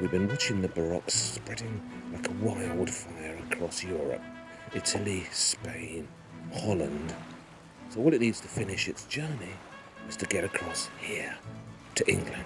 We've been watching the Baroque spreading like a wildfire across Europe. Italy, Spain, Holland. So all it needs to finish its journey is to get across here, to England.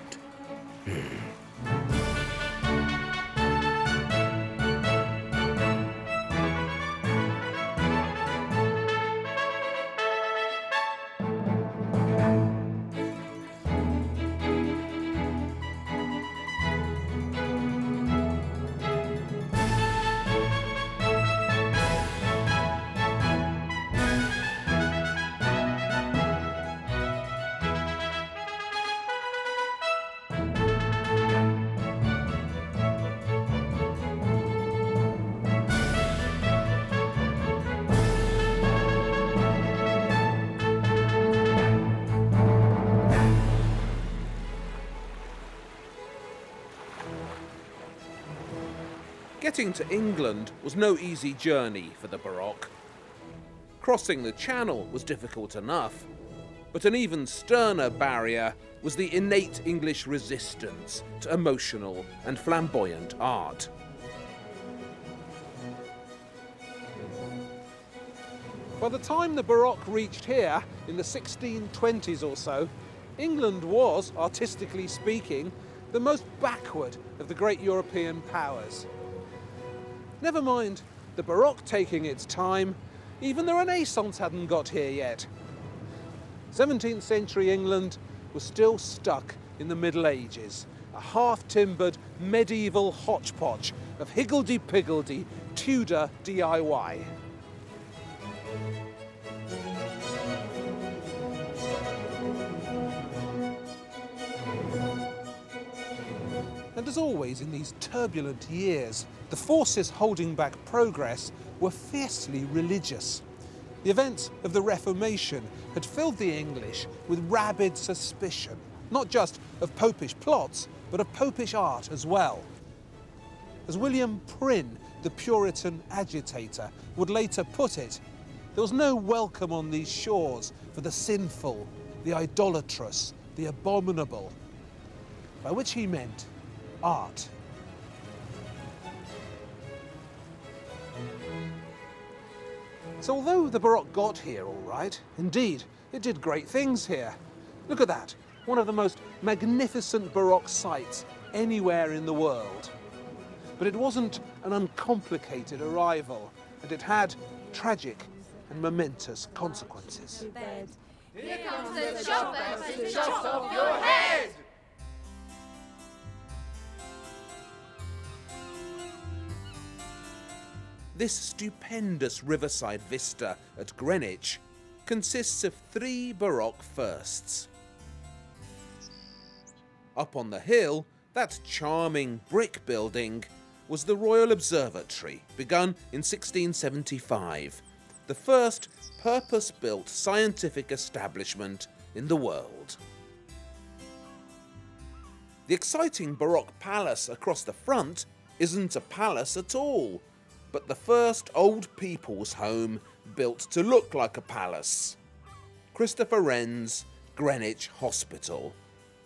Getting to England was no easy journey for the Baroque. Crossing the Channel was difficult enough, but an even sterner barrier was the innate English resistance to emotional and flamboyant art. By the time the Baroque reached here, in the 1620s or so, England was, artistically speaking, the most backward of the great European powers. Never mind the Baroque taking its time, even the Renaissance hadn't got here yet. 17th century England was still stuck in the Middle Ages, a half-timbered medieval hodgepodge of higgledy-piggledy Tudor DIY. And as always in these turbulent years, the forces holding back progress were fiercely religious. The events of the Reformation had filled the English with rabid suspicion, not just of popish plots, but of popish art as well. As William Prynne, the Puritan agitator, would later put it, there was no welcome on these shores for the sinful, the idolatrous, the abominable, by which he meant art. So although the Baroque got here all right, indeed, it did great things here. Look at that, one of the most magnificent Baroque sites anywhere in the world. But it wasn't an uncomplicated arrival, and it had tragic and momentous consequences. Here comes the chopper to chop off your head! This stupendous riverside vista at Greenwich consists of 3 Baroque firsts. Up on the hill, that charming brick building was the Royal Observatory, begun in 1675, the first purpose-built scientific establishment in the world. The exciting Baroque palace across the front isn't a palace at all, but the first old people's home built to look like a palace. Christopher Wren's Greenwich Hospital,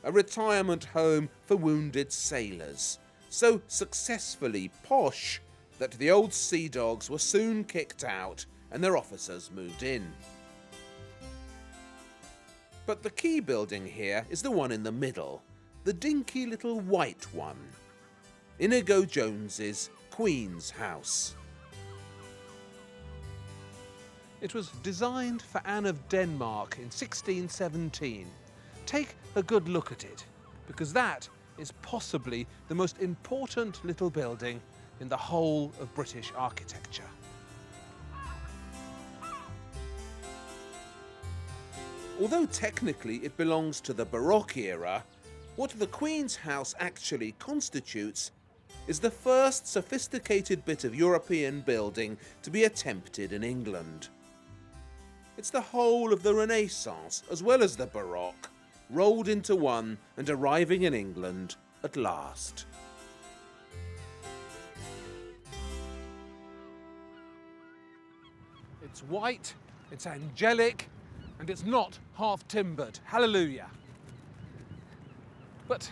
a retirement home for wounded sailors, so successfully posh that the old sea dogs were soon kicked out and their officers moved in. But the key building here is the one in the middle, the dinky little white one. Inigo Jones's Queen's House. It was designed for Anne of Denmark in 1617. Take a good look at it, because that is possibly the most important little building in the whole of British architecture. Although technically it belongs to the Baroque era, what the Queen's House actually constitutes is the first sophisticated bit of European building to be attempted in England. It's the whole of the Renaissance, as well as the Baroque, rolled into one and arriving in England at last. It's white, it's angelic, and it's not half-timbered. Hallelujah. But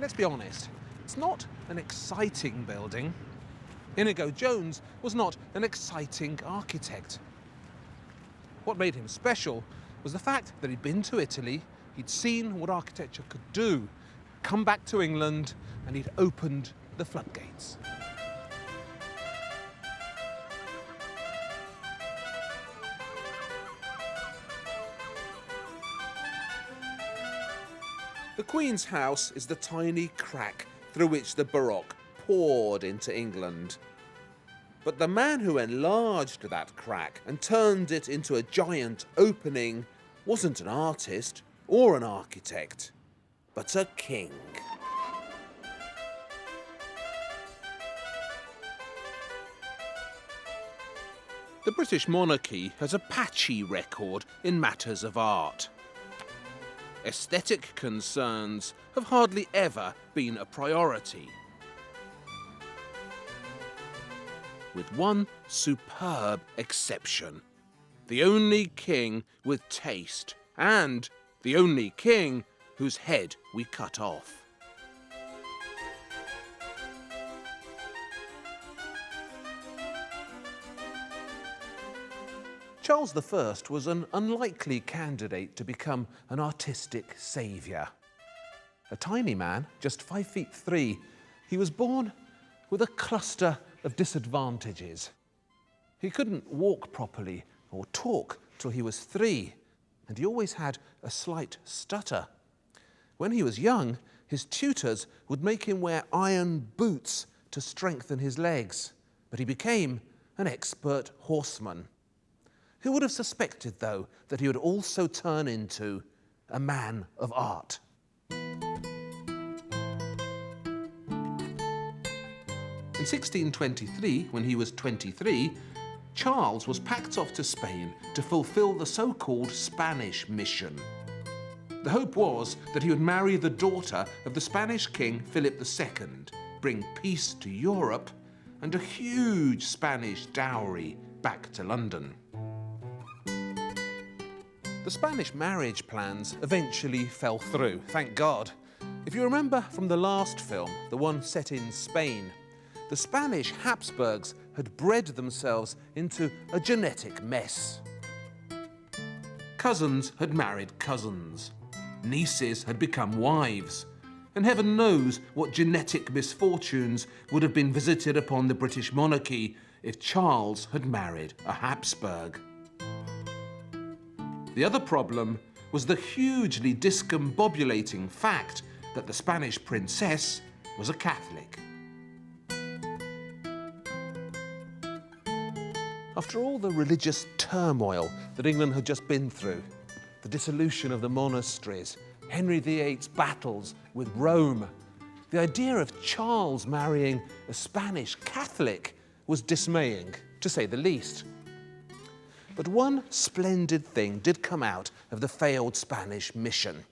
let's be honest, it's not an exciting building. Inigo Jones was not an exciting architect. What made him special was the fact that he'd been to Italy, he'd seen what architecture could do, come back to England, and he'd opened the floodgates. The Queen's house is the tiny crack through which the Baroque poured into England. But the man who enlarged that crack and turned it into a giant opening wasn't an artist or an architect, but a king. The British monarchy has a patchy record in matters of art. Aesthetic concerns have hardly ever been a priority. With one superb exception. The only king with taste, and the only king whose head we cut off. Charles I was an unlikely candidate to become an artistic saviour. A tiny man, just 5'3", he was born with a cluster of disadvantages. He couldn't walk properly or talk till he was 3, and he always had a slight stutter. When he was young, his tutors would make him wear iron boots to strengthen his legs, but he became an expert horseman. Who would have suspected, though, that he would also turn into a man of art? In 1623, when he was 23, Charles was packed off to Spain to fulfill the so-called Spanish mission. The hope was that he would marry the daughter of the Spanish king Philip II, bring peace to Europe, and a huge Spanish dowry back to London. The Spanish marriage plans eventually fell through, thank God. If you remember from the last film, the one set in Spain, the Spanish Habsburgs had bred themselves into a genetic mess. Cousins had married cousins. Nieces had become wives. And heaven knows what genetic misfortunes would have been visited upon the British monarchy if Charles had married a Habsburg. The other problem was the hugely discombobulating fact that the Spanish princess was a Catholic. After all the religious turmoil that England had just been through, the dissolution of the monasteries, Henry VIII's battles with Rome, the idea of Charles marrying a Spanish Catholic was dismaying, to say the least. But one splendid thing did come out of the failed Spanish mission.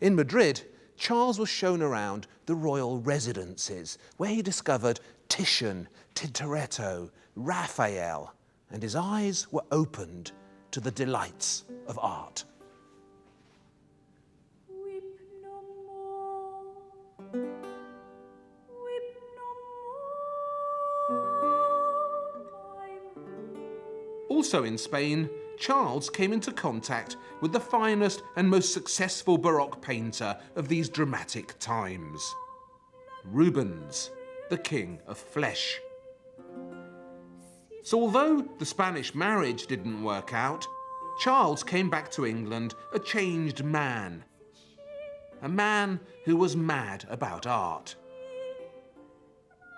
In Madrid, Charles was shown around the royal residences, where he discovered Titian, Tintoretto, Raphael, and his eyes were opened to the delights of art. Also in Spain, Charles came into contact with the finest and most successful Baroque painter of these dramatic times, Rubens, the king of flesh. So although the Spanish marriage didn't work out, Charles came back to England a changed man. A man who was mad about art.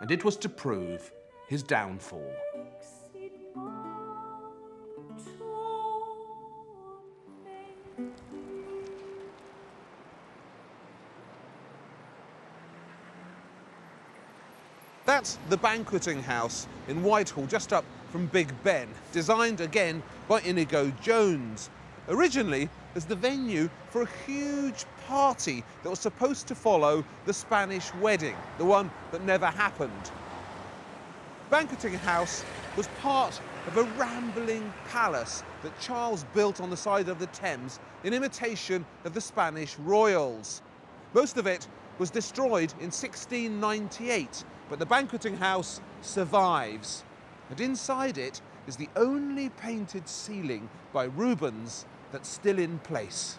And it was to prove his downfall. That's the banqueting house in Whitehall, just up from Big Ben, designed again by Inigo Jones. Originally as the venue for a huge party that was supposed to follow the Spanish wedding, the one that never happened. Banqueting house was part of a rambling palace that Charles built on the side of the Thames in imitation of the Spanish royals. Most of it was destroyed in 1698, but the banqueting house survives. And inside it is the only painted ceiling by Rubens that's still in place.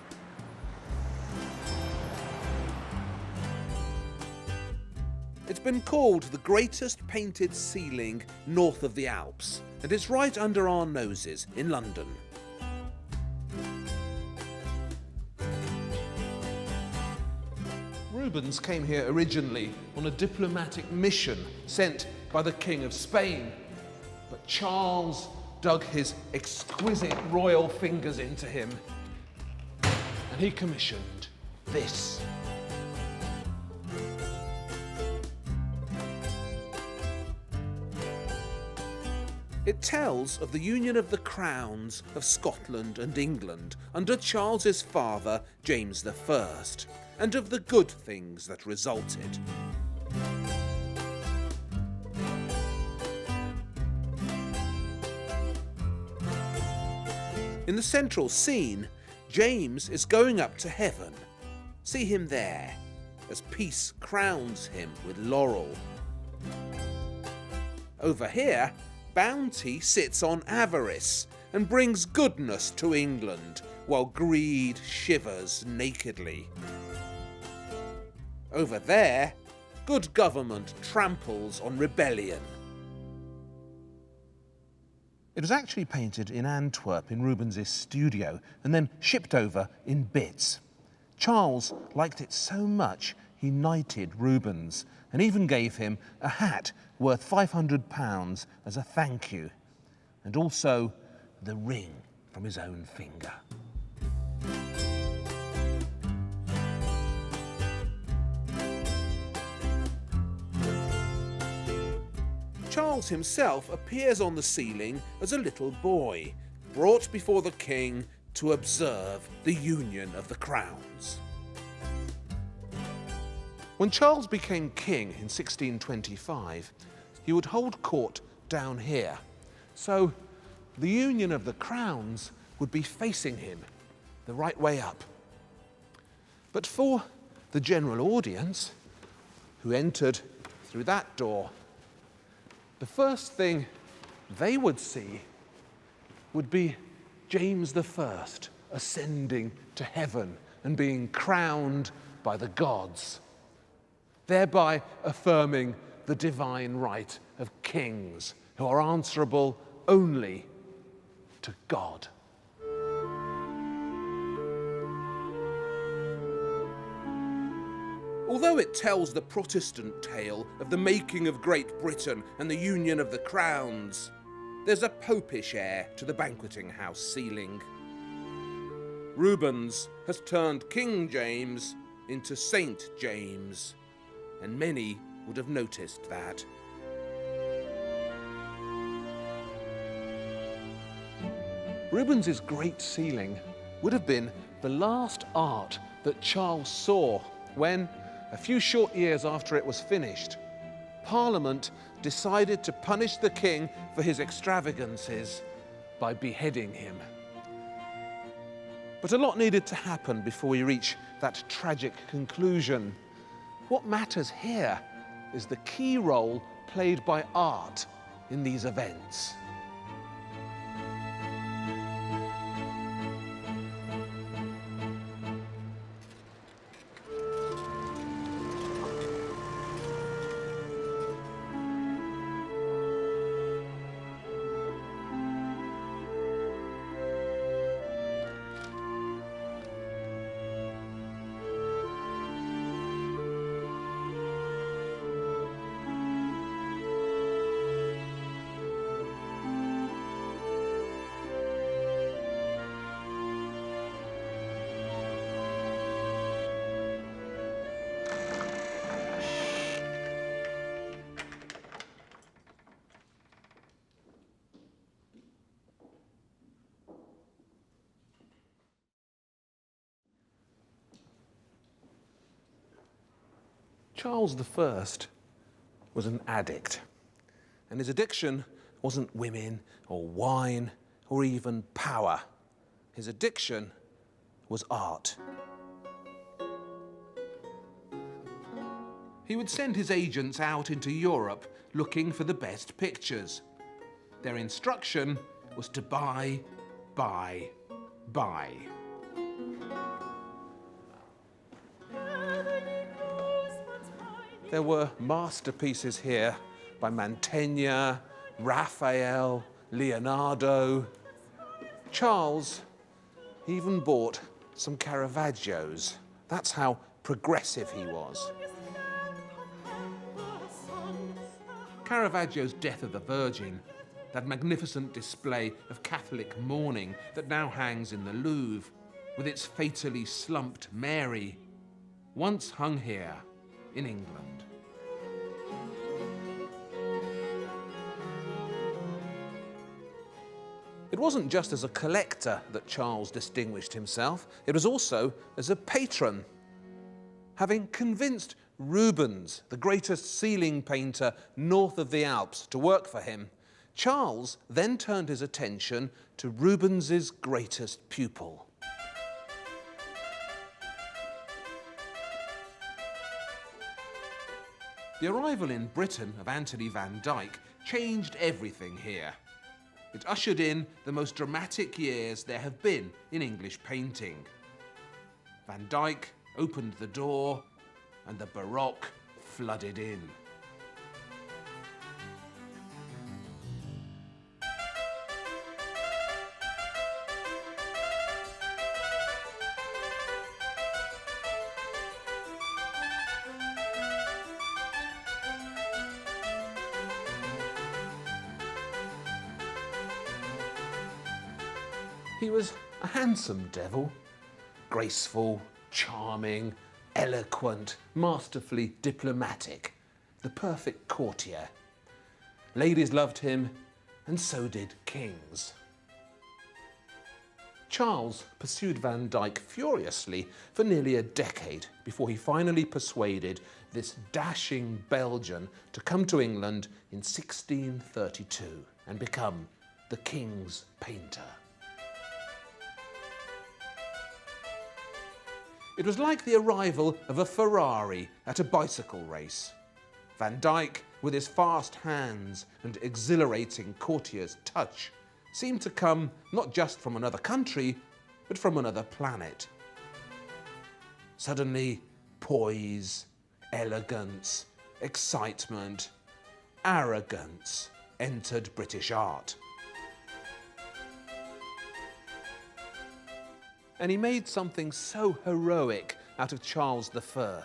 It's been called the greatest painted ceiling north of the Alps, and it's right under our noses in London. Rubens came here originally on a diplomatic mission sent by the King of Spain, but Charles dug his exquisite royal fingers into him, and he commissioned this. It tells of the union of the crowns of Scotland and England under Charles's father, James I, and of the good things that resulted. In the central scene, James is going up to heaven. See him there, as peace crowns him with laurel. Over here, bounty sits on avarice and brings goodness to England, while greed shivers nakedly. Over there, good government tramples on rebellion. It was actually painted in Antwerp in Rubens's studio and then shipped over in bits. Charles liked it so much he knighted Rubens and even gave him a hat worth £500 as a thank you, and also the ring from his own finger. Charles himself appears on the ceiling as a little boy, brought before the king to observe the union of the crowns. When Charles became king in 1625, he would hold court down here, so the union of the crowns would be facing him the right way up. But for the general audience, who entered through that door, the first thing they would see would be James I ascending to heaven and being crowned by the gods, thereby affirming the divine right of kings who are answerable only to God. Although it tells the Protestant tale of the making of Great Britain and the union of the crowns, there's a popish air to the banqueting house ceiling. Rubens has turned King James into Saint James, and many would have noticed that. Rubens's great ceiling would have been the last art that Charles saw when, a few short years after it was finished, Parliament decided to punish the king for his extravagances by beheading him. But a lot needed to happen before we reach that tragic conclusion. What matters here is the key role played by art in these events. Charles I was an addict, and his addiction wasn't women or wine or even power. His addiction was art. He would send his agents out into Europe looking for the best pictures. Their instruction was to buy, buy, buy. There were masterpieces here by Mantegna, Raphael, Leonardo. Charles even bought some Caravaggios. That's how progressive he was. Caravaggio's Death of the Virgin, that magnificent display of Catholic mourning that now hangs in the Louvre, with its fatally slumped Mary, once hung here in England. It wasn't just as a collector that Charles distinguished himself, it was also as a patron. Having convinced Rubens, the greatest ceiling painter north of the Alps, to work for him, Charles then turned his attention to Rubens's greatest pupil. The arrival in Britain of Anthony van Dyck changed everything here. It ushered in the most dramatic years there have been in English painting. Van Dyck opened the door and the Baroque flooded in. He was a handsome devil, graceful, charming, eloquent, masterfully diplomatic, the perfect courtier. Ladies loved him, and so did kings. Charles pursued Van Dyck furiously for nearly a decade before he finally persuaded this dashing Belgian to come to England in 1632 and become the king's painter. It was like the arrival of a Ferrari at a bicycle race. Van Dyck, with his fast hands and exhilarating courtier's touch, seemed to come not just from another country, but from another planet. Suddenly, poise, elegance, excitement, arrogance entered British art. And he made something so heroic out of Charles I.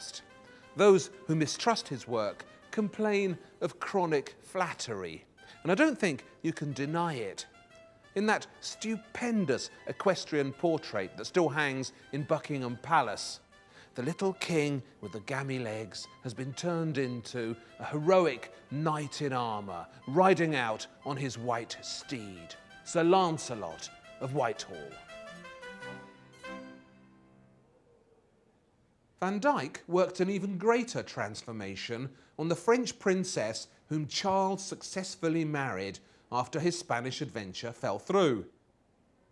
Those who mistrust his work complain of chronic flattery, and I don't think you can deny it. In that stupendous equestrian portrait that still hangs in Buckingham Palace, the little king with the gammy legs has been turned into a heroic knight in armour, riding out on his white steed, Sir Lancelot of Whitehall. Van Dyck worked an even greater transformation on the French princess whom Charles successfully married after his Spanish adventure fell through.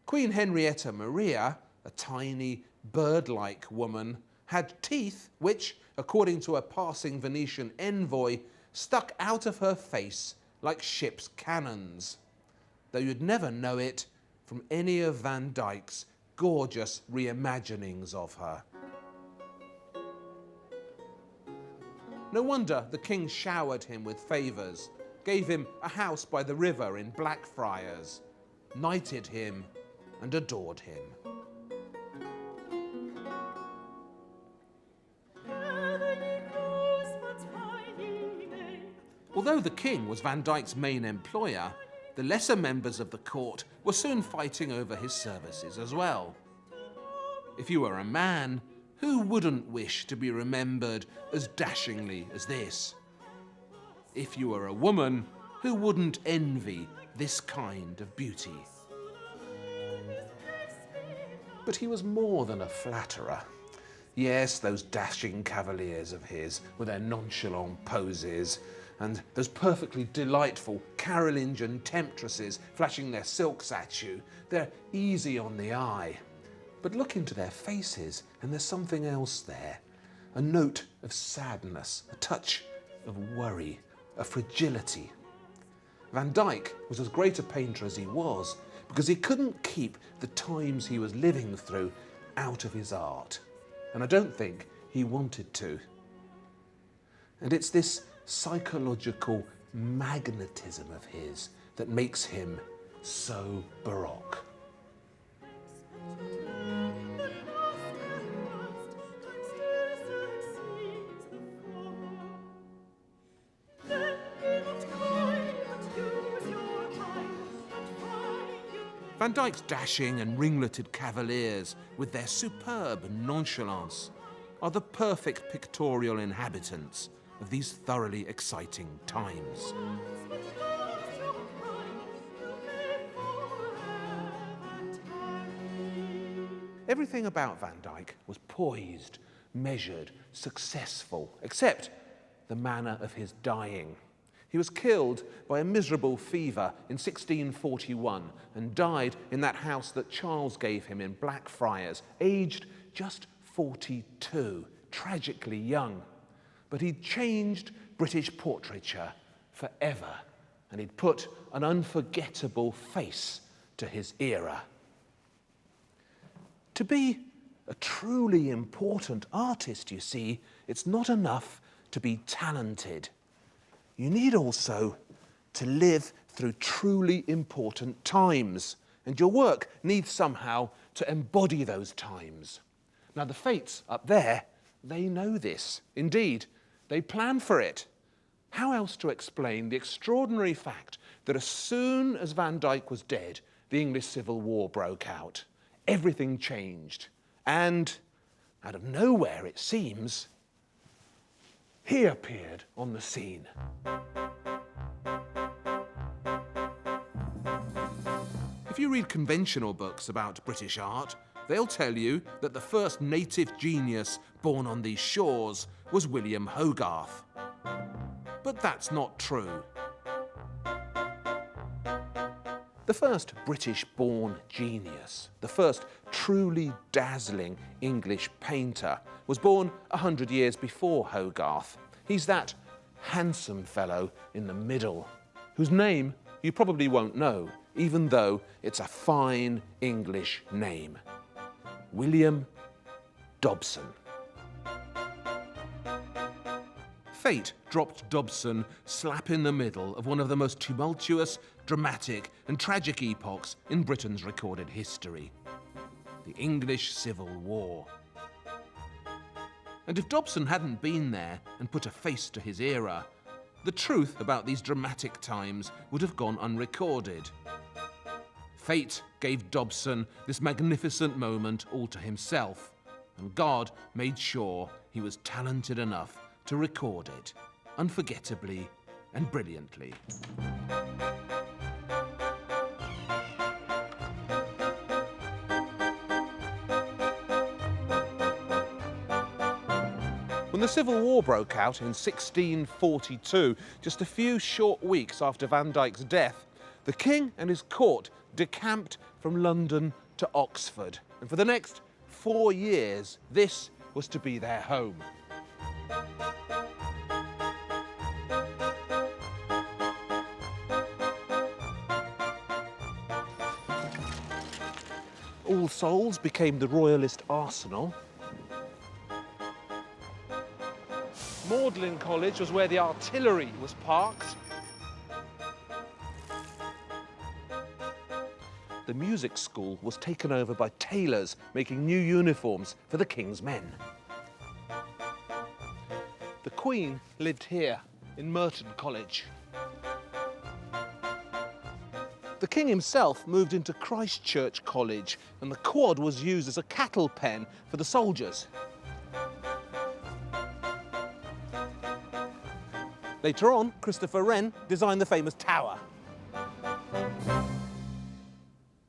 Queen Henrietta Maria, a tiny, bird-like woman, had teeth which, according to a passing Venetian envoy, stuck out of her face like ship's cannons, though you'd never know it from any of Van Dyck's gorgeous reimaginings of her. No wonder the king showered him with favours, gave him a house by the river in Blackfriars, knighted him and adored him. Although the king was Van Dyck's main employer, the lesser members of the court were soon fighting over his services as well. If you were a man, who wouldn't wish to be remembered as dashingly as this? If you were a woman, who wouldn't envy this kind of beauty? But he was more than a flatterer. Yes, those dashing cavaliers of his, with their nonchalant poses, and those perfectly delightful Carolingian temptresses flashing their silks at you, they're easy on the eye. But look into their faces and there's something else there. a note of sadness, a touch of worry, a fragility. Van Dyck was as great a painter as he was because he couldn't keep the times he was living through out of his art. And I don't think he wanted to. And it's this psychological magnetism of his that makes him so Baroque. Van Dyck's dashing and ringleted cavaliers, with their superb nonchalance, are the perfect pictorial inhabitants of these thoroughly exciting times. Everything about Van Dyck was poised, measured, successful, except the manner of his dying. He was killed by a miserable fever in 1641 and died in that house that Charles gave him in Blackfriars, aged just 42, tragically young. But he'd changed British portraiture forever, and he'd put an unforgettable face to his era. To be a truly important artist, you see, it's not enough to be talented. You need also to live through truly important times, and your work needs somehow to embody those times. Now, the Fates up there, they know this. Indeed, they plan for it. How else to explain the extraordinary fact that as soon as Van Dyck was dead, the English Civil War broke out? Everything changed. And out of nowhere, it seems, he appeared on the scene. If you read conventional books about British art, they'll tell you that the first native genius born on these shores was William Hogarth. But that's not true. The first British-born genius, the first truly dazzling English painter, was born 100 years before Hogarth. He's that handsome fellow in the middle, whose name you probably won't know, even though it's a fine English name. William Dobson. Fate dropped Dobson slap in the middle of one of the most tumultuous, dramatic and tragic epochs in Britain's recorded history, the English Civil War. And if Dobson hadn't been there and put a face to his era, the truth about these dramatic times would have gone unrecorded. Fate gave Dobson this magnificent moment all to himself, and God made sure he was talented enough to record it, unforgettably and brilliantly. When the Civil War broke out in 1642, just a few short weeks after Van Dyck's death, the king and his court decamped from London to Oxford. And for the next 4 years, this was to be their home. All Souls became the royalist arsenal. Magdalen College was where the artillery was parked. The music school was taken over by tailors making new uniforms for the king's men. The Queen lived here in Merton College. The king himself moved into Christ Church College, and the quad was used as a cattle pen for the soldiers. Later on, Christopher Wren designed the famous tower.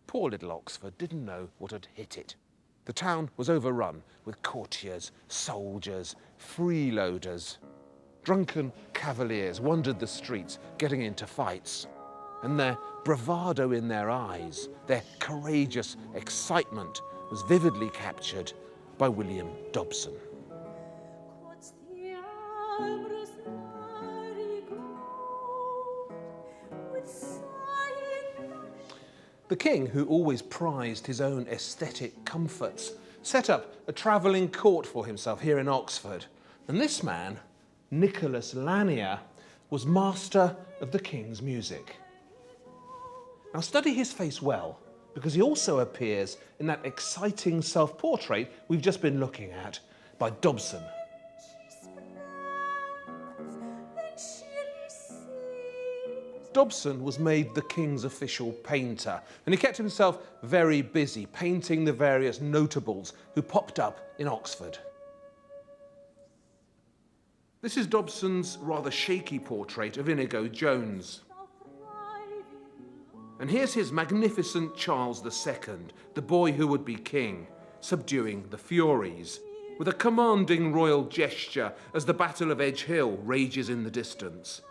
Poor little Oxford didn't know what had hit it. The town was overrun with courtiers, soldiers, freeloaders. Drunken cavaliers wandered the streets, getting into fights. And their bravado in their eyes, their courageous excitement, was vividly captured by William Dobson. amorous marigold with sighing blush. The king, who always prized his own aesthetic comforts, set up a travelling court for himself here in Oxford. And this man, Nicholas Lanier, was master of the king's music. Now study his face well, because he also appears in that exciting self-portrait we've just been looking at by Dobson. Dobson was made the king's official painter, and he kept himself very busy painting the various notables who popped up in Oxford. This is Dobson's rather shaky portrait of Inigo Jones. And here's his magnificent Charles II, the boy who would be king, subduing the Furies, with a commanding royal gesture as the Battle of Edge Hill rages in the distance.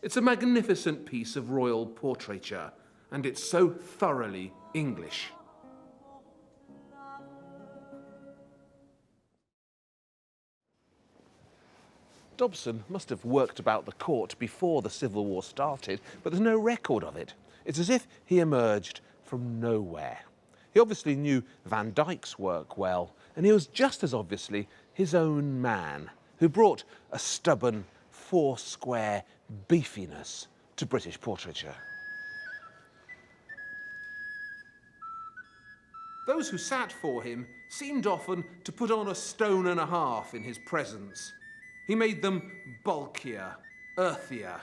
It's a magnificent piece of royal portraiture, and it's so thoroughly English. Dobson must have worked about the court before the Civil War started, but there's no record of it. It's as if he emerged from nowhere. He obviously knew Van Dyck's work well, and he was just as obviously his own man, who brought a stubborn, four-square beefiness to British portraiture. Those who sat for him seemed often to put on a stone and a half in his presence. He made them bulkier, earthier.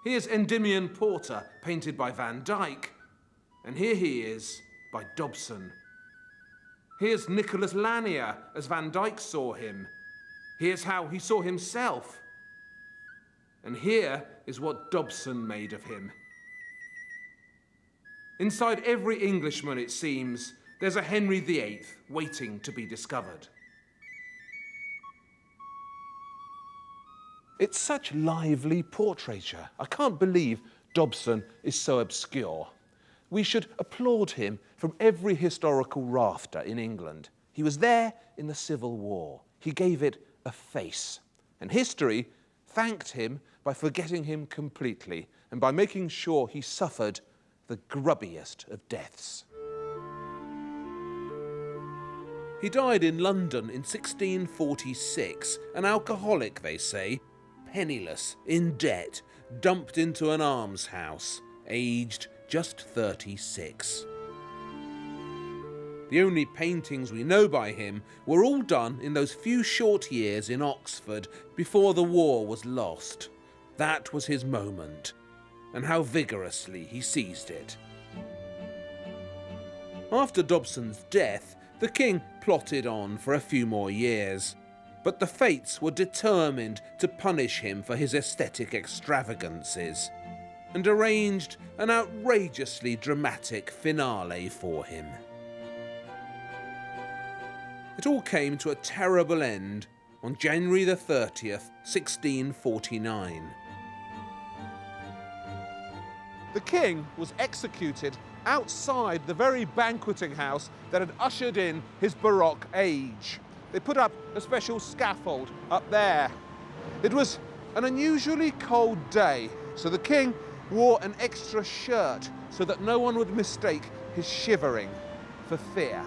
Here's Endymion Porter, painted by Van Dyck, and here he is by Dobson. Here's Nicholas Lanier as Van Dyck saw him. Here's how he saw himself. And here is what Dobson made of him. Inside every Englishman, it seems, there's a Henry VIII waiting to be discovered. It's such lively portraiture. I can't believe Dobson is so obscure. We should applaud him from every historical rafter in England. He was there in the Civil War. He gave it a face. And history thanked him by forgetting him completely and by making sure he suffered the grubbiest of deaths. He died in London in 1646, an alcoholic, they say, penniless, in debt, dumped into an almshouse, aged just 36. The only paintings we know by him were all done in those few short years in Oxford before the war was lost. That was his moment, and how vigorously he seized it. After Dobson's death, the king plotted on for a few more years, but the fates were determined to punish him for his aesthetic extravagances, and arranged an outrageously dramatic finale for him. It all came to a terrible end on January the 30th, 1649. The king was executed outside the very banqueting house that had ushered in his Baroque age. They put up a special scaffold up there. It was an unusually cold day, so the king wore an extra shirt so that no one would mistake his shivering for fear.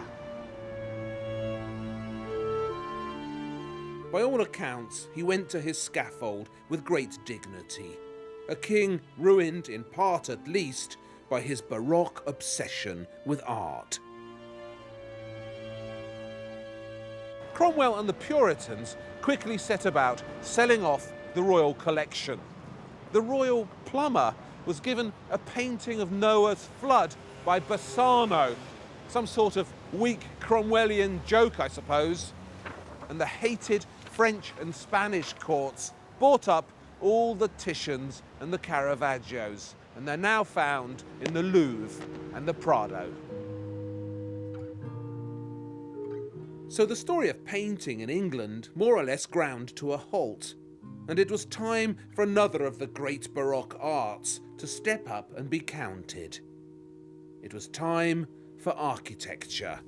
By all accounts, he went to his scaffold with great dignity, a king ruined, in part at least, by his Baroque obsession with art. Cromwell and the Puritans quickly set about selling off the royal collection. The royal plumber was given a painting of Noah's flood by Bassano, some sort of weak Cromwellian joke, I suppose. And the hated French and Spanish courts bought up all the Titians and the Caravaggios, and they're now found in the Louvre and the Prado. So the story of painting in England more or less ground to a halt, and it was time for another of the great Baroque arts to step up and be counted. It was time for architecture.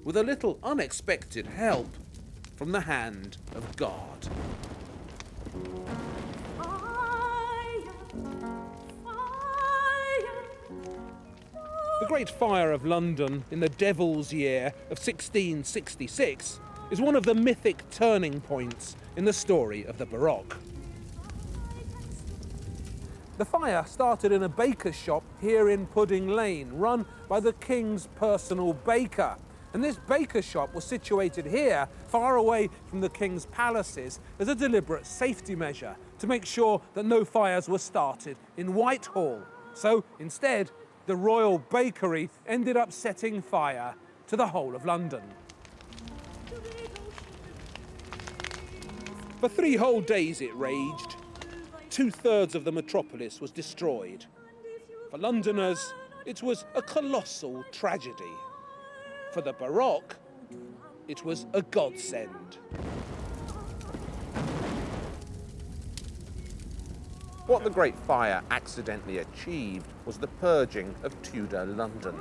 With a little unexpected help, from the hand of God. Fire, fire. The Great Fire of London in the Devil's Year of 1666 is one of the mythic turning points in the story of the Baroque. The fire started in a baker's shop here in Pudding Lane, run by the King's personal baker. And this baker's shop was situated here, far away from the King's palaces, as a deliberate safety measure to make sure that no fires were started in Whitehall. So instead, the Royal Bakery ended up setting fire to the whole of London. For 3 whole days it raged. 2/3 of the metropolis was destroyed. For Londoners, it was a colossal tragedy. For the Baroque, it was a godsend. What the Great Fire accidentally achieved was the purging of Tudor London.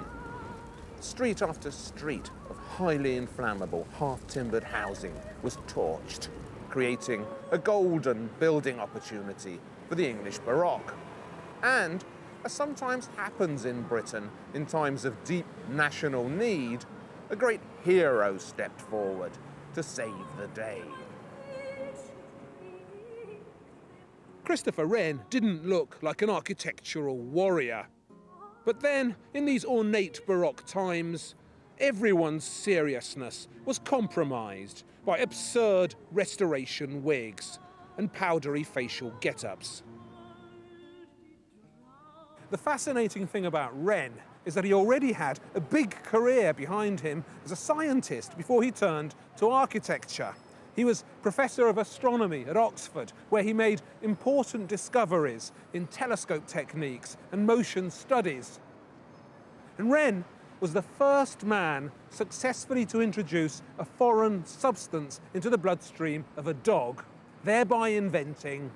Street after street of highly inflammable, half-timbered housing was torched, creating a golden building opportunity for the English Baroque. And, as sometimes happens in Britain in times of deep national need, a great hero stepped forward to save the day. Christopher Wren didn't look like an architectural warrior. But then, in these ornate Baroque times, everyone's seriousness was compromised by absurd restoration wigs and powdery facial get-ups. The fascinating thing about Wren is that he already had a big career behind him as a scientist before he turned to architecture. He was Professor of Astronomy at Oxford, where he made important discoveries in telescope techniques and motion studies. And Wren was the first man successfully to introduce a foreign substance into the bloodstream of a dog, thereby inventing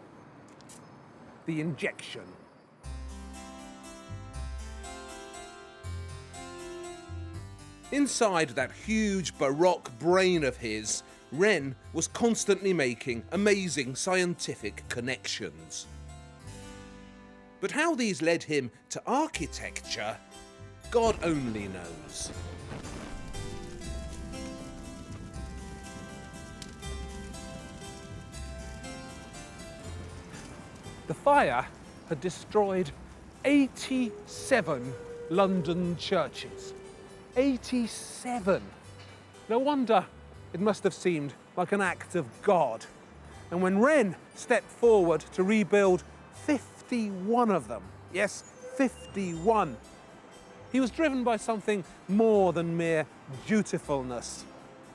the injection. Inside that huge Baroque brain of his, Wren was constantly making amazing scientific connections. But how these led him to architecture, God only knows. The fire had destroyed 87 London churches. 87! No wonder it must have seemed like an act of God. And when Wren stepped forward to rebuild 51 of them, yes, 51, he was driven by something more than mere dutifulness.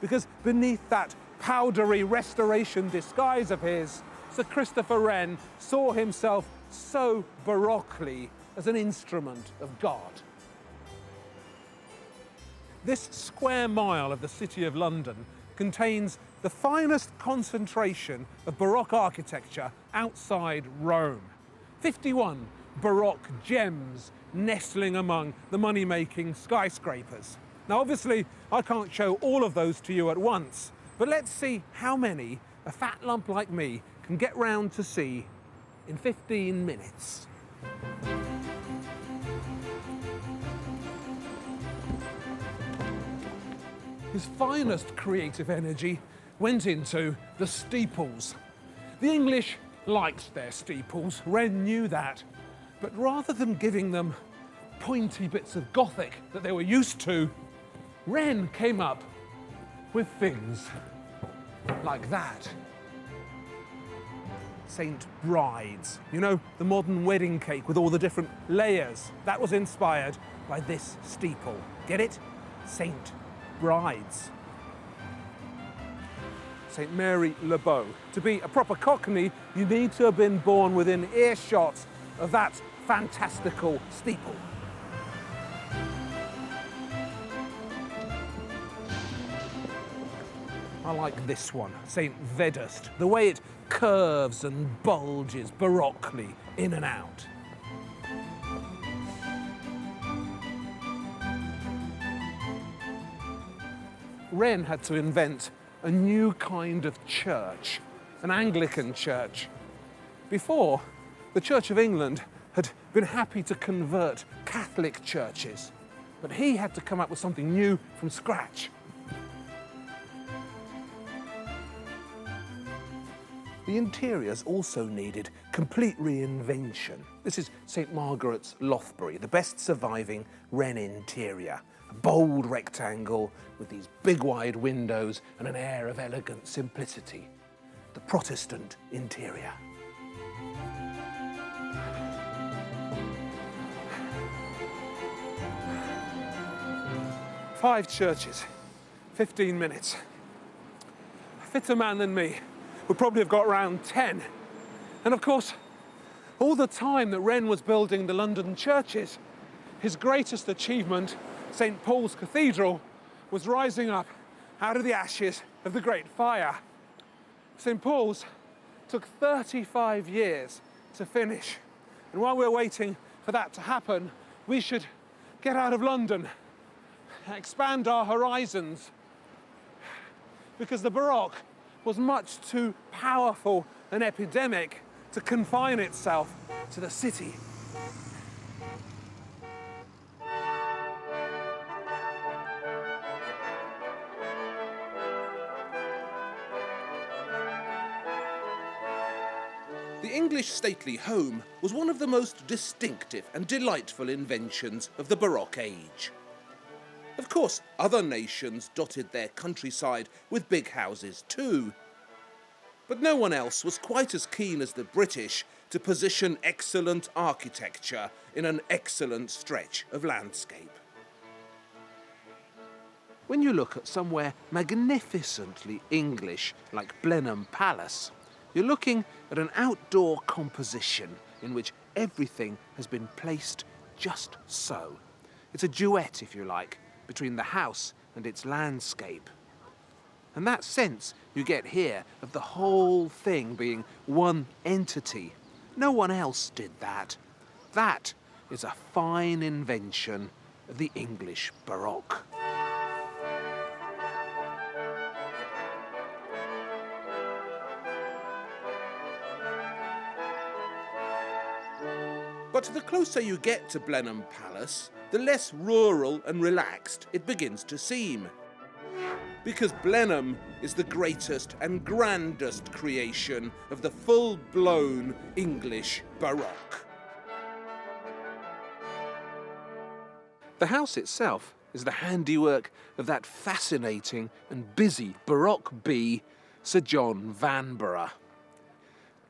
Because beneath that powdery restoration disguise of his, Sir Christopher Wren saw himself so baroquely as an instrument of God. This square mile of the City of London contains the finest concentration of Baroque architecture outside Rome. 51 Baroque gems nestling among the money-making skyscrapers. Now, obviously, I can't show all of those to you at once, but let's see how many a fat lump like me can get round to see in 15 minutes. His finest creative energy went into the steeples. The English liked their steeples, Wren knew that. But rather than giving them pointy bits of Gothic that they were used to, Wren came up with things like that. St. Bride's, you know, the modern wedding cake with all the different layers. That was inspired by this steeple. Get it? St. Bride's. St. Mary Le Bow. To be a proper Cockney, you need to have been born within earshot of that fantastical steeple. I like this one, St. Vedust, the way it curves and bulges baroquely in and out. Wren had to invent a new kind of church, an Anglican church. Before, the Church of England had been happy to convert Catholic churches, but he had to come up with something new from scratch. The interiors also needed complete reinvention. This is St Margaret's, Lothbury, the best surviving Wren interior. A bold rectangle with these big wide windows and an air of elegant simplicity. The Protestant interior. Five churches, 15 minutes. A fitter man than me would probably have got round 10. And of course, all the time that Wren was building the London churches, his greatest achievement, St Paul's Cathedral, was rising up out of the ashes of the Great Fire. St Paul's took 35 years to finish. And while we're waiting for that to happen, we should get out of London, expand our horizons, because the Baroque was much too powerful an epidemic to confine itself to the city. The English stately home was one of the most distinctive and delightful inventions of the Baroque age. Of course, other nations dotted their countryside with big houses too. But no one else was quite as keen as the British to position excellent architecture in an excellent stretch of landscape. When you look at somewhere magnificently English like Blenheim Palace, you're looking at an outdoor composition in which everything has been placed just so. It's a duet, if you like, between the house and its landscape. And that sense you get here of the whole thing being one entity. No one else did that. That is a fine invention of the English Baroque. But the closer you get to Blenheim Palace, the less rural and relaxed it begins to seem. Because Blenheim is the greatest and grandest creation of the full-blown English Baroque. The house itself is the handiwork of that fascinating and busy Baroque bee, Sir John Vanbrugh.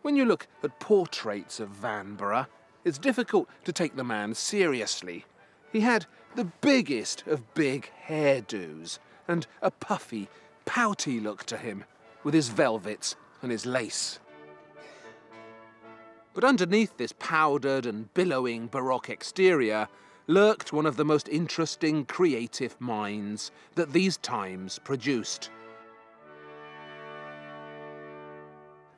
When you look at portraits of Vanbrugh, it's difficult to take the man seriously. He had the biggest of big hairdos and a puffy, pouty look to him, with his velvets and his lace. But underneath this powdered and billowing Baroque exterior lurked one of the most interesting creative minds that these times produced.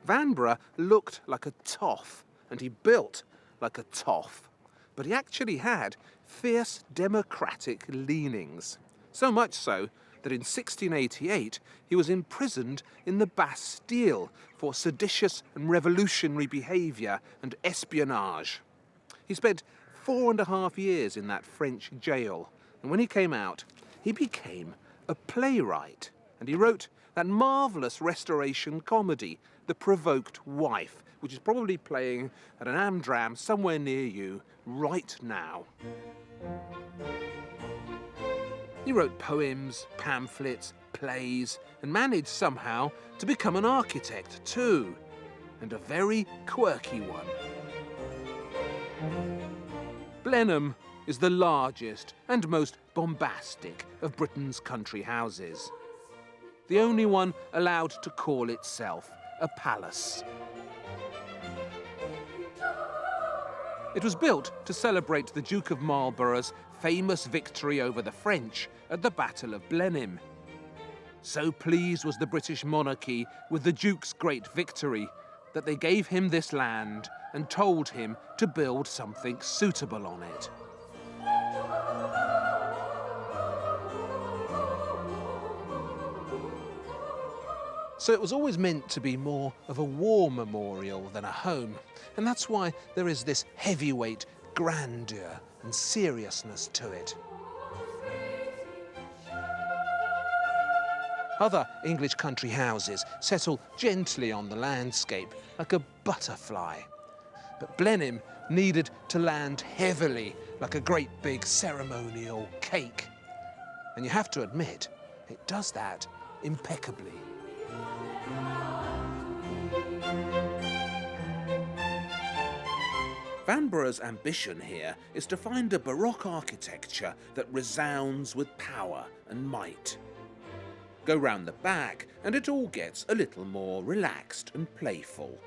Vanbrugh looked like a toff, and he built like a toff, but he actually had fierce democratic leanings. So much so that in 1688 he was imprisoned in the Bastille for seditious and revolutionary behaviour and espionage. He spent 4.5 years in that French jail, and when he came out, he became a playwright, and he wrote that marvellous Restoration comedy, The Provoked Wife, which is probably playing at an Amdram somewhere near you right now. He wrote poems, pamphlets, plays, and managed somehow to become an architect too, and a very quirky one. Blenheim is the largest and most bombastic of Britain's country houses. The only one allowed to call itself a palace. It was built to celebrate the Duke of Marlborough's famous victory over the French at the Battle of Blenheim. So pleased was the British monarchy with the Duke's great victory that they gave him this land and told him to build something suitable on it. So it was always meant to be more of a war memorial than a home. And that's why there is this heavyweight grandeur and seriousness to it. Other English country houses settle gently on the landscape like a butterfly. But Blenheim needed to land heavily like a great big ceremonial cake. And you have to admit, it does that impeccably. Vanborough's ambition here is to find a Baroque architecture that resounds with power and might. Go round the back and it all gets a little more relaxed and playful.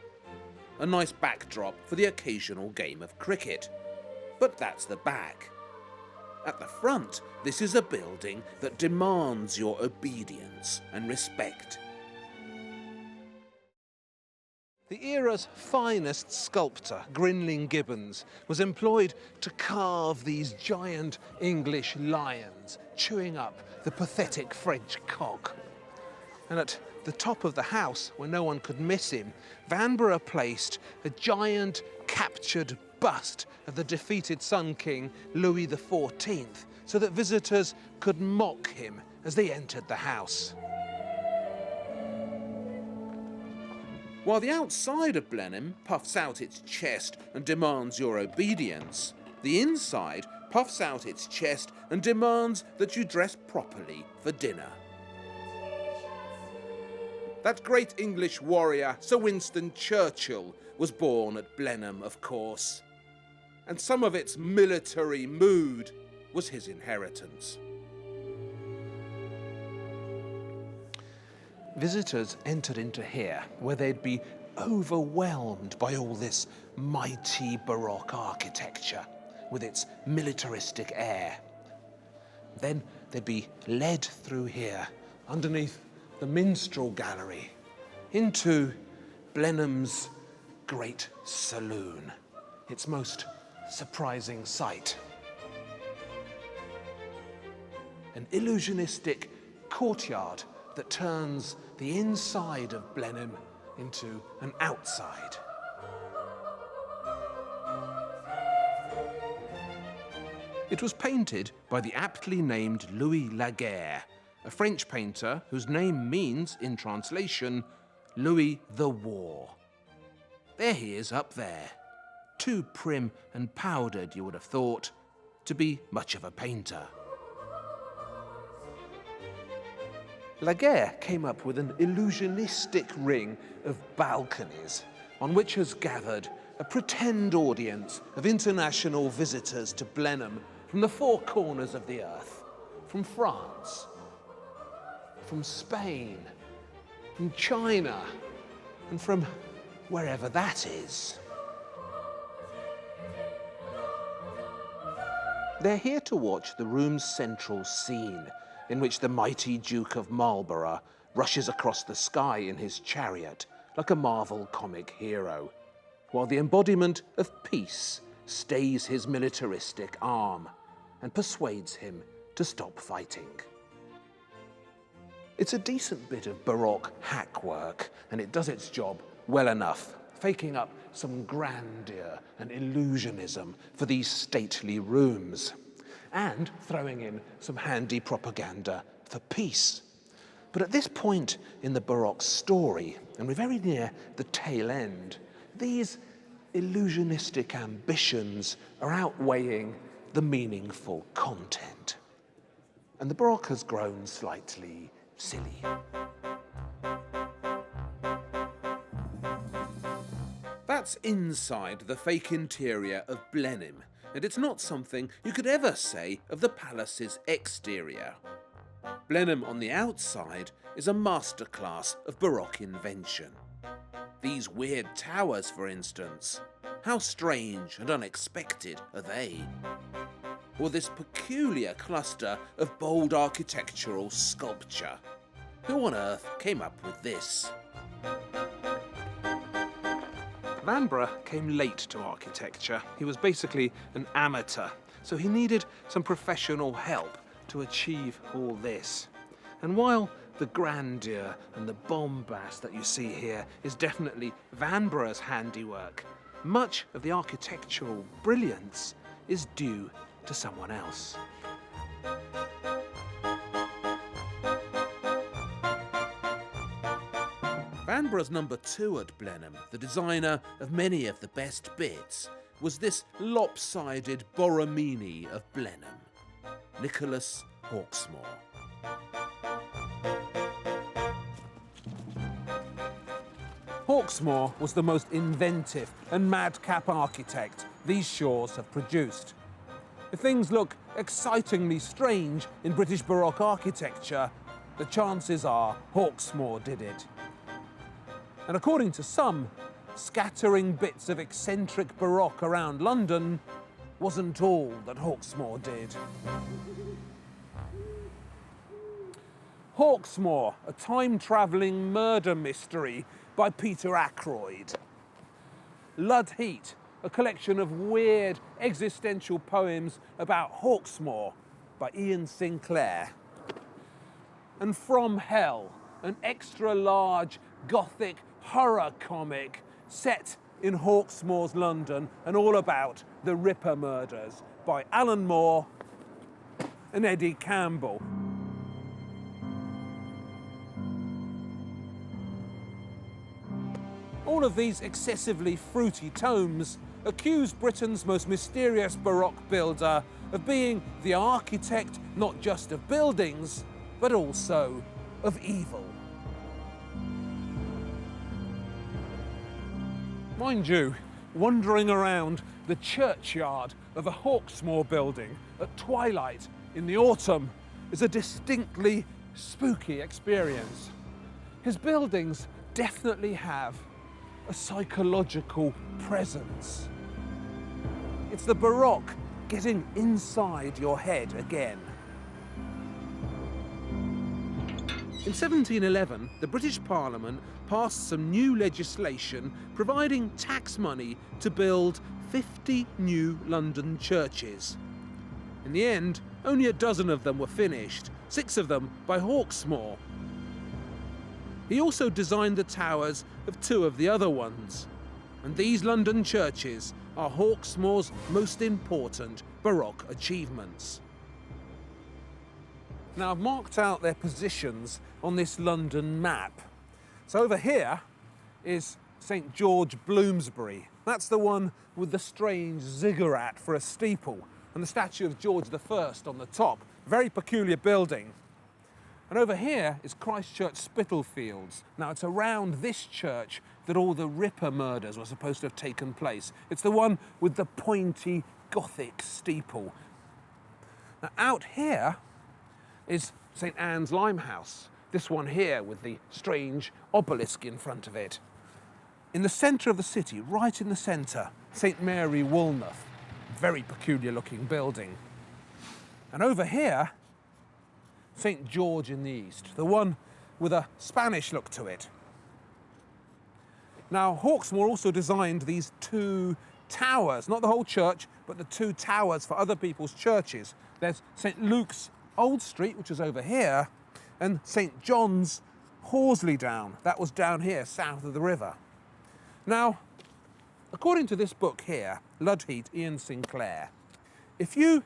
A nice backdrop for the occasional game of cricket. But that's the back. At the front, this is a building that demands your obedience and respect. The era's finest sculptor, Grinling Gibbons, was employed to carve these giant English lions, chewing up the pathetic French cock. And at the top of the house, where no one could miss him, Vanbrugh placed a giant captured bust of the defeated Sun King Louis XIV, so that visitors could mock him as they entered the house. While the outside of Blenheim puffs out its chest and demands your obedience, the inside puffs out its chest and demands that you dress properly for dinner. That great English warrior, Sir Winston Churchill, was born at Blenheim, of course, and some of its military mood was his inheritance. Visitors entered into here, where they'd be overwhelmed by all this mighty Baroque architecture, with its militaristic air. Then they'd be led through here, underneath the minstrel gallery, into Blenheim's great saloon, its most surprising sight. An illusionistic courtyard that turns the inside of Blenheim into an outside. It was painted by the aptly named Louis Laguerre, a French painter whose name means, in translation, Louis the War. There he is up there, too prim and powdered, you would have thought, to be much of a painter. Laguerre came up with an illusionistic ring of balconies on which has gathered a pretend audience of international visitors to Blenheim from the four corners of the earth, from France, from Spain, from China, and from wherever that is. They're here to watch the room's central scene, in which the mighty Duke of Marlborough rushes across the sky in his chariot like a Marvel comic hero, while the embodiment of peace stays his militaristic arm and persuades him to stop fighting. It's a decent bit of Baroque hack work, and it does its job well enough, faking up some grandeur and illusionism for these stately rooms, and throwing in some handy propaganda for peace. But at this point in the Baroque story, and we're very near the tail end, these illusionistic ambitions are outweighing the meaningful content. And the Baroque has grown slightly silly. That's inside the fake interior of Blenheim, and it's not something you could ever say of the palace's exterior. Blenheim on the outside is a masterclass of Baroque invention. These weird towers, for instance, how strange and unexpected are they? Or this peculiar cluster of bold architectural sculpture. Who on earth came up with this? Vanbrugh came late to architecture. He was basically an amateur, so he needed some professional help to achieve all this. And while The grandeur and the bombast that you see here is definitely Vanbragh's handiwork. Much of the architectural brilliance is due to someone else. Vanbragh's number 2 at Blenheim, the designer of many of the best bits, was this lopsided Borromini of Blenheim, Nicholas Hawksmoor. Hawksmoor was the most inventive and madcap architect these shores have produced. If things look excitingly strange in British Baroque architecture, the chances are Hawksmoor did it. And according to some, scattering bits of eccentric Baroque around London wasn't all that Hawksmoor did. Hawksmoor, a time-travelling murder mystery by Peter Ackroyd. Lud Heat, a collection of weird existential poems about Hawksmoor by Ian Sinclair. And From Hell, an extra-large Gothic horror comic set in Hawksmoor's London and all about the Ripper murders by Alan Moore and Eddie Campbell. All of these excessively fruity tomes accuse Britain's most mysterious Baroque builder of being the architect not just of buildings, but also of evil. Mind you, wandering around the churchyard of a Hawksmoor building at twilight in the autumn is a distinctly spooky experience. His buildings definitely have a psychological presence. It's the Baroque getting inside your head again. In 1711, the British Parliament passed some new legislation providing tax money to build 50 new London churches. In the end, only a dozen of them were finished, 6 of them by Hawksmoor. He also designed the towers of 2 of the other ones, and these London churches are Hawksmoor's most important Baroque achievements. Now, I've marked out their positions on this London map. So over here is St George Bloomsbury. That's the one with the strange ziggurat for a steeple and the statue of George I on the top. Very peculiar building. And over here is Christchurch Spitalfields. Now, it's around this church that all the Ripper murders were supposed to have taken place. It's the one with the pointy Gothic steeple. Now, out here is St Anne's Limehouse, this one here with the strange obelisk in front of it. In the centre of the city, right in the centre, St Mary Woolnoth, very peculiar looking building. And over here, St George in the east, the one with a Spanish look to it. Now, Hawksmoor also designed these 2 towers, not the whole church, but the 2 towers for other people's churches. There's St Luke's Old Street, which is over here, and St John's Horsley Down. That was down here, south of the river. Now, according to this book here, Lud Heat, Ian Sinclair, if you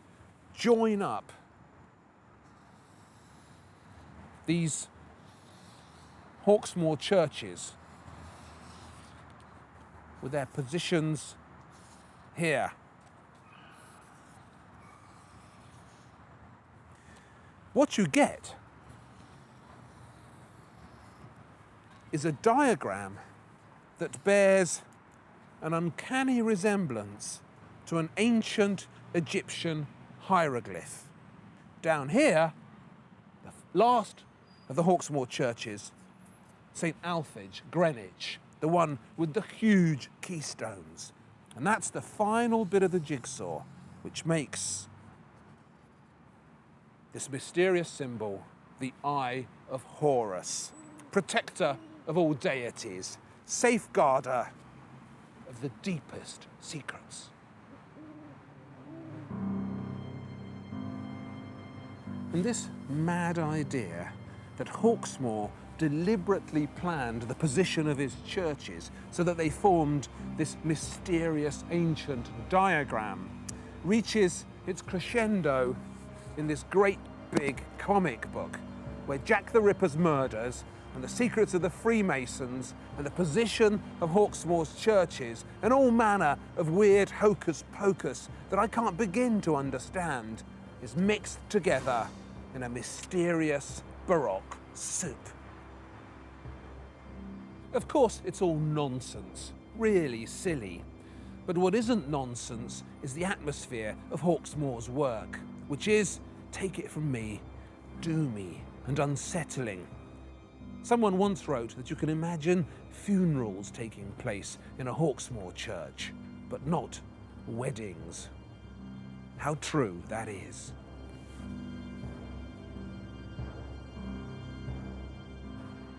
join up these Hawksmoor churches with their positions here, what you get is a diagram that bears an uncanny resemblance to an ancient Egyptian hieroglyph. Down here, the last of the Hawksmoor churches, St Alphege, Greenwich, the one with the huge keystones. And that's the final bit of the jigsaw, which makes this mysterious symbol, the Eye of Horus, protector of all deities, safeguarder of the deepest secrets. And this mad idea that Hawksmoor deliberately planned the position of his churches so that they formed this mysterious ancient diagram, reaches its crescendo in this great big comic book where Jack the Ripper's murders and the secrets of the Freemasons and the position of Hawksmoor's churches and all manner of weird hocus pocus that I can't begin to understand is mixed together in a mysterious Baroque soup. Of course, it's all nonsense, really silly. But what isn't nonsense is the atmosphere of Hawksmoor's work, which is, take it from me, doomy and unsettling. Someone once wrote that you can imagine funerals taking place in a Hawksmoor church, but not weddings. How true that is.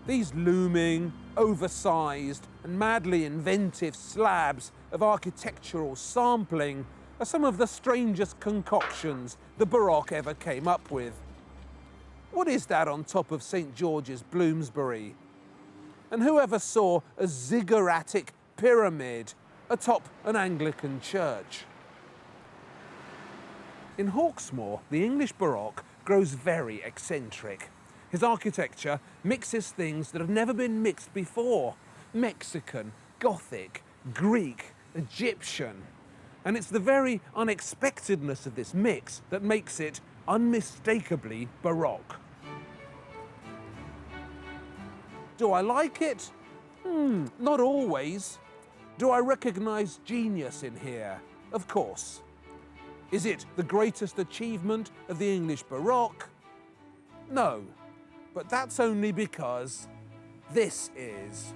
These looming, oversized and madly inventive slabs of architectural sampling are some of the strangest concoctions the Baroque ever came up with. What is that on top of St. George's, Bloomsbury? And whoever saw a zigguratic pyramid atop an Anglican church? In Hawksmoor, the English Baroque grows very eccentric. His architecture mixes things that have never been mixed before. Mexican, Gothic, Greek, Egyptian. And it's the very unexpectedness of this mix that makes it unmistakably Baroque. Do I like it? Not always. Do I recognise genius in here? Of course. Is it the greatest achievement of the English Baroque? No. But that's only because this is.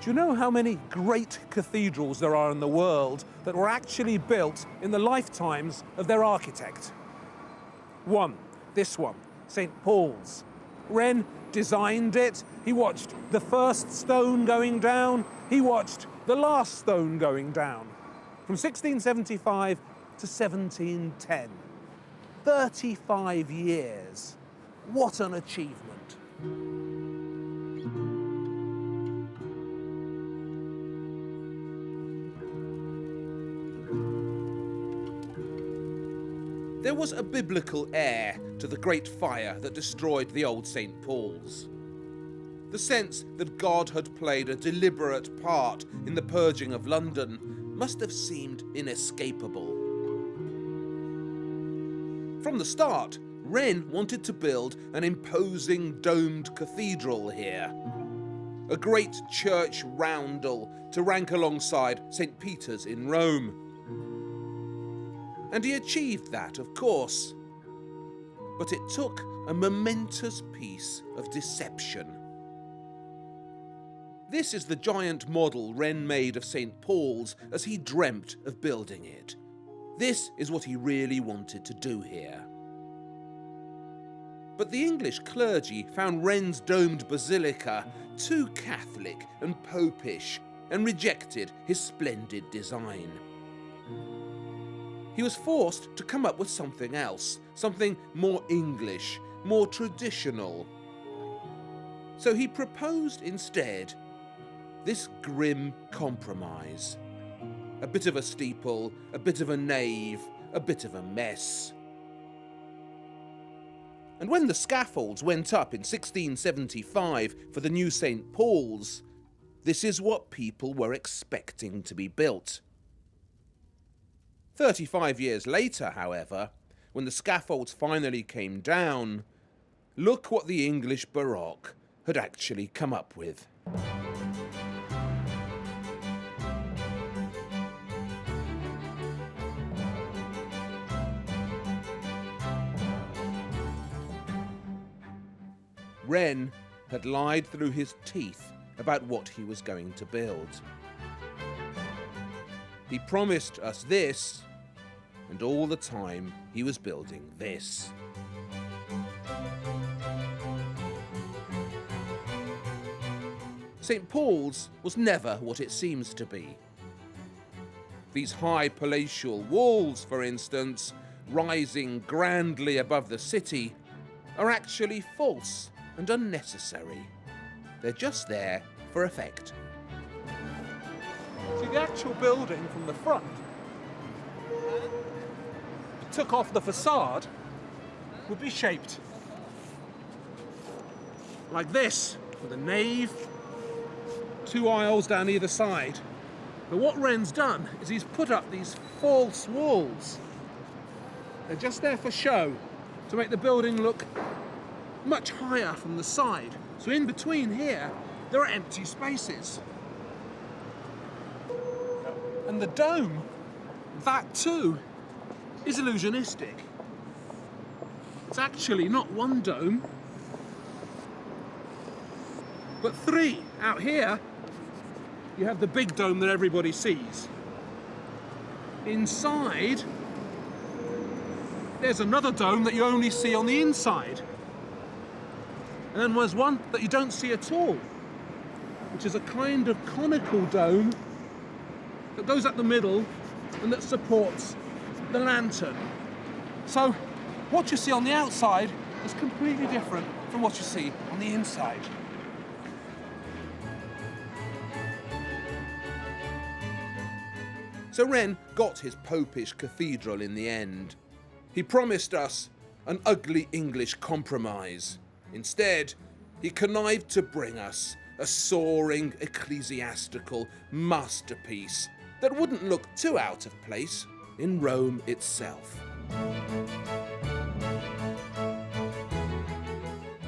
Do you know how many great cathedrals there are in the world that were actually built in the lifetimes of their architect? One, this one, St. Paul's. Wren designed it. He watched the first stone going down. He watched the last stone going down. From 1675 to 1710. 35 years. What an achievement. There was a biblical air to the great fire that destroyed the old St. Paul's. The sense that God had played a deliberate part in the purging of London must have seemed inescapable. From the start, Wren wanted to build an imposing domed cathedral here. A great church roundel to rank alongside St. Peter's in Rome. And he achieved that, of course. But it took a momentous piece of deception. This is the giant model Wren made of St. Paul's as he dreamt of building it. This is what he really wanted to do here. But the English clergy found Wren's domed basilica too Catholic and popish and rejected his splendid design. He was forced to come up with something else, something more English, more traditional. So he proposed instead this grim compromise. A bit of a steeple, a bit of a nave, a bit of a mess. And when the scaffolds went up in 1675 for the new St. Paul's, this is what people were expecting to be built. 35 years later, however, when the scaffolds finally came down, look what the English Baroque had actually come up with. Wren had lied through his teeth about what he was going to build. He promised us this, and all the time he was building this. St. Paul's was never what it seems to be. These high palatial walls, for instance, rising grandly above the city, are actually false and unnecessary. They're just there for effect. See, the actual building from the front, if you took off the facade, would be shaped like this, with a nave, 2 aisles down either side. But what Wren's done is he's put up these false walls. They're just there for show, to make the building look much higher from the side. So in between here, there are empty spaces. And the dome, that too, is illusionistic. It's actually not one dome, but 3. Out here, you have the big dome that everybody sees. Inside, there's another dome that you only see on the inside. And then there's one that you don't see at all, which is a kind of conical dome that goes up the middle and that supports the lantern. So what you see on the outside is completely different from what you see on the inside. So Wren got his popish cathedral in the end. He promised us an ugly English compromise. Instead, he connived to bring us a soaring ecclesiastical masterpiece that wouldn't look too out of place in Rome itself.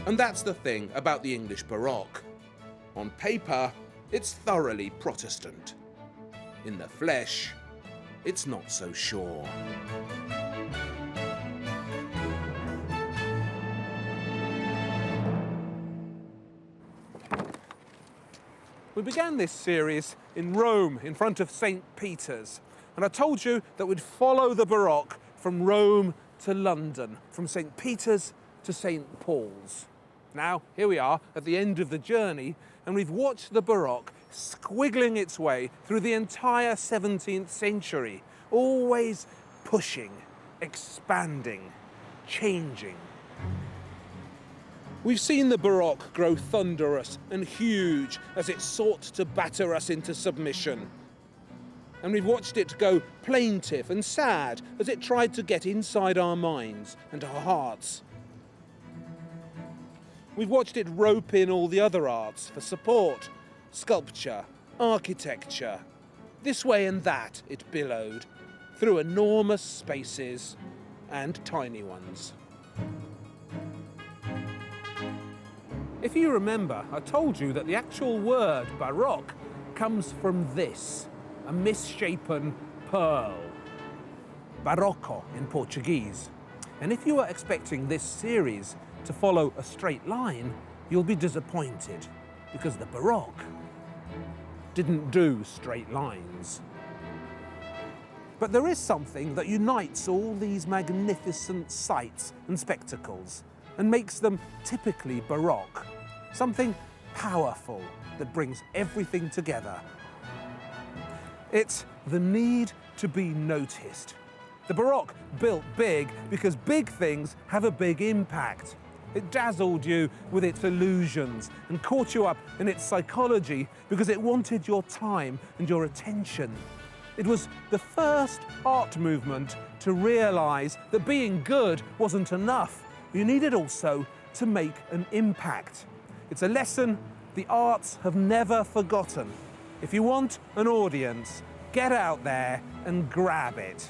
And that's the thing about the English Baroque. On paper, it's thoroughly Protestant. In the flesh, it's not so sure. We began this series in Rome, in front of St. Peter's. And I told you that we'd follow the Baroque from Rome to London, from St. Peter's to St. Paul's. Now, here we are at the end of the journey, and we've watched the Baroque squiggling its way through the entire 17th century, always pushing, expanding, changing. We've seen the Baroque grow thunderous and huge as it sought to batter us into submission. And we've watched it go plaintive and sad as it tried to get inside our minds and our hearts. We've watched it rope in all the other arts for support, sculpture, architecture. This way and that it billowed, through enormous spaces and tiny ones. If you remember, I told you that the actual word Baroque comes from this, a misshapen pearl. Barroco in Portuguese. And if you are expecting this series to follow a straight line, you'll be disappointed, because the Baroque didn't do straight lines. But there is something that unites all these magnificent sights and spectacles and makes them typically Baroque. Something powerful that brings everything together. It's the need to be noticed. The Baroque built big because big things have a big impact. It dazzled you with its illusions and caught you up in its psychology because it wanted your time and your attention. It was the first art movement to realise that being good wasn't enough. You needed also to make an impact. It's a lesson the arts have never forgotten. If you want an audience, get out there and grab it.